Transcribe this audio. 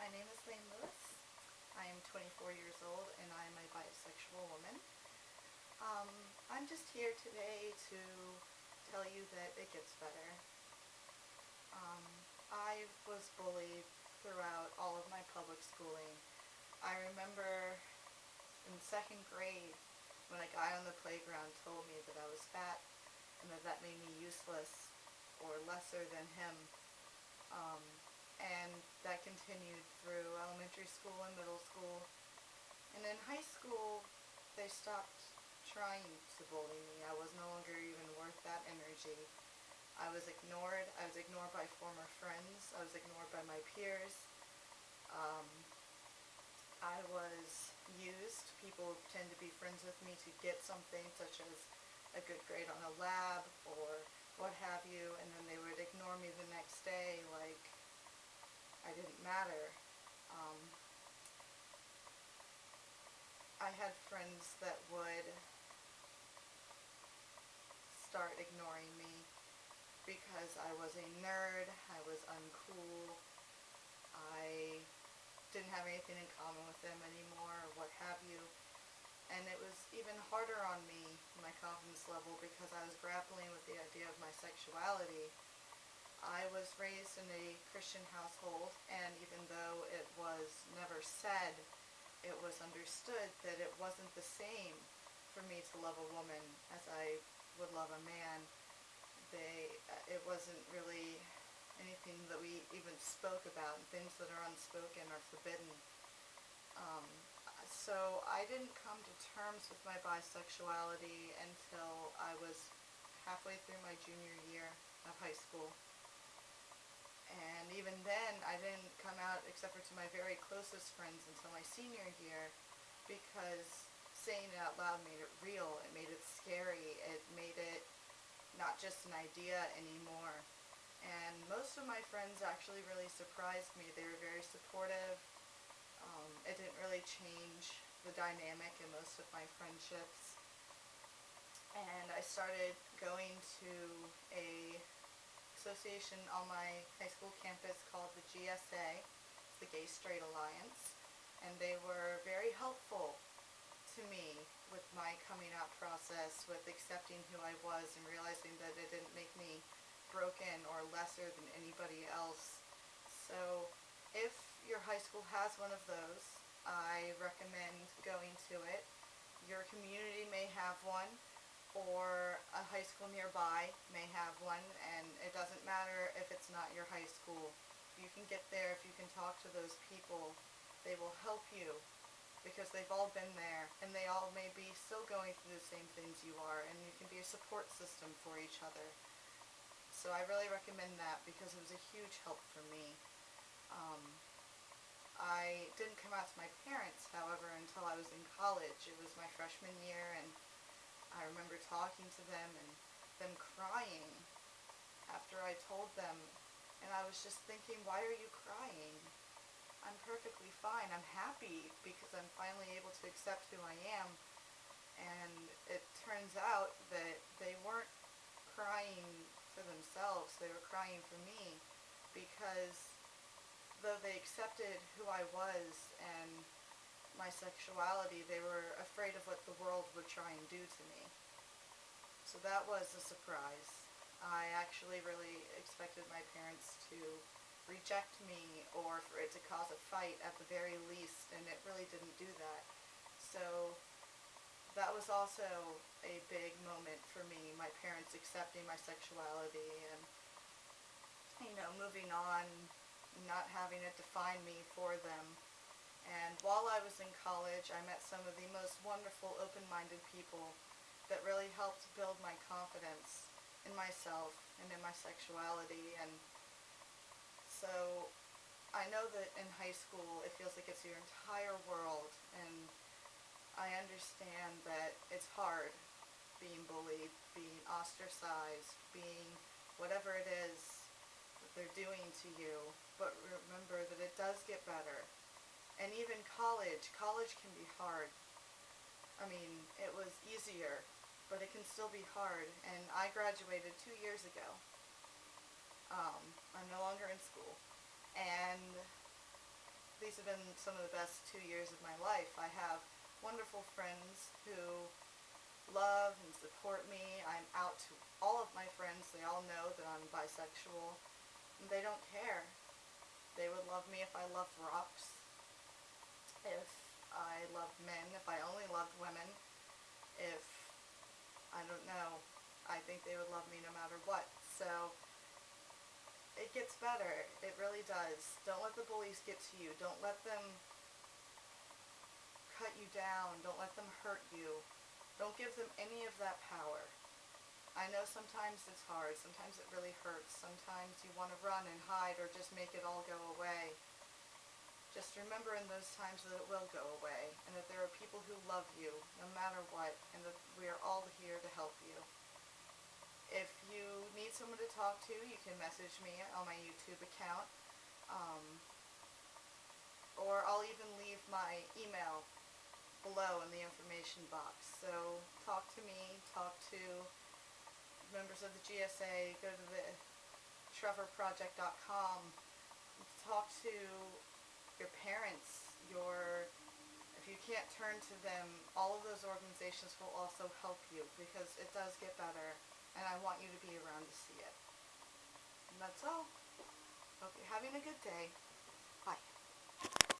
My name is layne.lewis. I am 24 years old and I am a bisexual woman. I'm just here today to tell you that it gets better. I was bullied throughout all of my public schooling. I remember in second grade when a guy on the playground told me that I was fat and that made me useless or lesser than him. And that continued through elementary school and middle school. And in high school, they stopped trying to bully me. I was no longer even worth that energy. I was ignored. I was ignored by former friends. I was ignored by my peers. I was used. People tend to be friends with me to get something, such as a good grade on a lab or what have you, and then they would ignore me the next day like I didn't matter. I had friends that would start ignoring me because I was a nerd, I was uncool, I didn't have anything in common with them anymore, or what have you. And it was even harder on me, my confidence level, because I was grappling with the idea of my sexuality. I was raised in a Christian household, and even though it was never said, it was understood that it wasn't the same for me to love a woman as I would love a man. It wasn't really anything that we even spoke about, and things that are unspoken are forbidden. So I didn't come to terms with my bisexuality until I was halfway through my junior year of high school. And even then, I didn't come out except for to my very closest friends until my senior year, because saying it out loud made it real, it made it scary, it made it not just an idea anymore. And most of my friends actually really surprised me. They were very supportive. It didn't really change the dynamic in most of my friendships. And I started going to a association on my high school campus called the GSA, the Gay Straight Alliance, and they were very helpful to me with my coming out process, with accepting who I was and realizing that it didn't make me broken or lesser than anybody else. So if your high school has one of those, I recommend going to it. Your community may have one, or a high school nearby may have one, and it doesn't matter if it's not your high school. You can get there if you can talk to those people. They will help you because they've all been there, and they all may be still going through the same things you are, and you can be a support system for each other. So I really recommend that because it was a huge help for me. I didn't come out to my parents, however, until I was in college. It was my freshman year, and I remember talking to them and them crying after I told them, and I was just thinking, why are you crying? I'm perfectly fine. I'm happy because I'm finally able to accept who I am. And it turns out that they weren't crying for themselves, they were crying for me, because though they accepted who I was and my sexuality, they were afraid of what the world would try and do to me. So that was a surprise. I actually really expected my parents to reject me or for it to cause a fight at the very least, and it really didn't do that. So that was also a big moment for me, my parents accepting my sexuality and, moving on, not having it define me for them. And while I was in college, I met some of the most wonderful, open-minded people that really helped build my confidence in myself and in my sexuality. And so I know that in high school it feels like it's your entire world, and I understand that it's hard being bullied, being ostracized, being whatever it is that they're doing to you. But remember that it does get better. And even college can be hard. I mean, it was easier, but it can still be hard. And I graduated 2 years ago. I'm no longer in school. And these have been some of the best 2 years of my life. I have wonderful friends who love and support me. I'm out to all of my friends. They all know that I'm bisexual. And they don't care. They would love me if I loved rocks, if I loved men, if I only loved women, if, I don't know, I think they would love me no matter what. So, it gets better. It really does. Don't let the bullies get to you. Don't let them cut you down. Don't let them hurt you. Don't give them any of that power. I know sometimes it's hard. Sometimes it really hurts. Sometimes you want to run and hide or just make it all go away. Just remember in those times that it will go away, and that there are people who love you no matter what, and that we are all here to help you. If you need someone to talk to, you can message me on my YouTube account, or I'll even leave my email below in the information box. So talk to me, talk to members of the GSA, go to the trevorproject.com, talk to your parents, if you can't turn to them, all of those organizations will also help you, because it does get better, and I want you to be around to see it. And that's all. Hope you're having a good day.